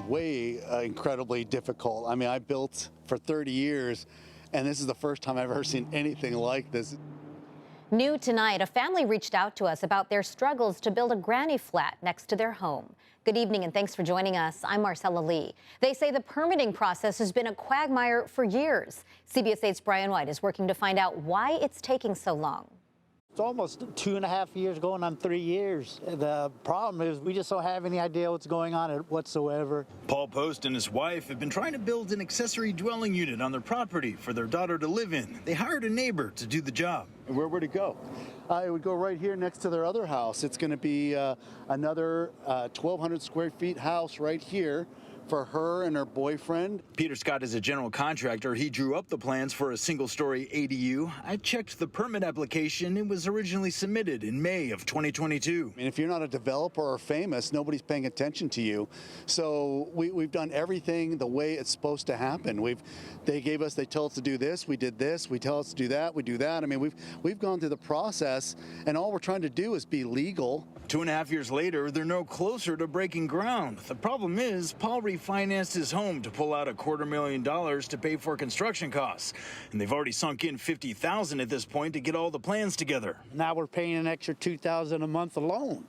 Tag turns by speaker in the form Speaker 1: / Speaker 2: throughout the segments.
Speaker 1: way incredibly difficult. I mean, I built for 30 years, and this is the first time I've ever seen anything like this.
Speaker 2: New tonight, a family reached out to us about their struggles to build a granny flat next to their home. Good evening and thanks for joining us. I'm Marcella Lee. They say the permitting process has been a quagmire for years. CBS 8's Brian White is working to find out why it's taking so long.
Speaker 3: It's almost 2.5 years going on 3 years. The problem is we just don't have any idea what's going on whatsoever.
Speaker 4: Paul Post and his wife have been trying to build an accessory dwelling unit on their property for their daughter to live in. They hired a neighbor to do the job.
Speaker 1: And where would it go? It would go right here next to their other house. It's going to be another 1,200 square feet house right here for her and her boyfriend.
Speaker 4: Peter Scott is a general contractor. He drew up the plans for a single-story ADU. I checked the permit application. It was originally submitted in May of 2022.
Speaker 1: I mean, if you're not a developer or famous, nobody's paying attention to you. So we've done everything the way it's supposed to happen. They told us to do this, we did this, we tell us to do that, we do that. I mean, we've gone through the process, and all we're trying to do is be legal.
Speaker 4: 2.5 years later, they're no closer to breaking ground. The problem is, Paul refinanced his home to pull out $250,000 to pay for construction costs. And they've already sunk in $50,000 at this point to get all the plans together.
Speaker 3: Now we're paying an extra $2,000 a month alone.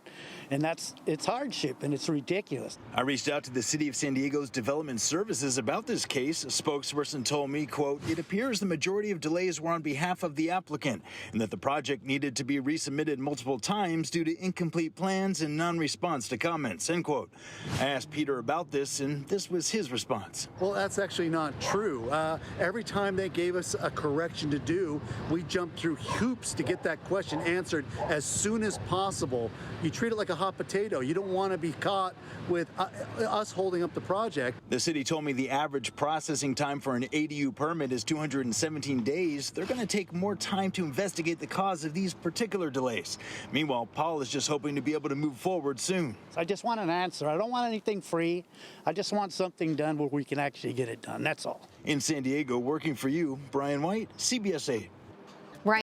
Speaker 3: And it's hardship, and it's ridiculous.
Speaker 4: I reached out to the City of San Diego's Development Services about this case. A spokesperson told me, quote, "It appears the majority of delays were on behalf of the applicant and that the project needed to be resubmitted multiple times due to incomplete plans and non-response to comments," end quote. I asked Peter about this, and this was his response.
Speaker 1: Well, that's actually not true. Every time they gave us a correction to do, we jumped through hoops to get that question answered as soon as possible. You treat it like a hot potato. You don't want to be caught with us holding up the project.
Speaker 4: The city told me the average processing time for an ADU permit is 217 days. They're going to take more time to investigate the cause of these particular delays. Meanwhile, Paul is just hoping to be able to move forward soon.
Speaker 3: I just want an answer. I don't want anything free. I just want something done where we can actually get it done. That's all.
Speaker 4: In San Diego, working for you, Brian White, CBS 8.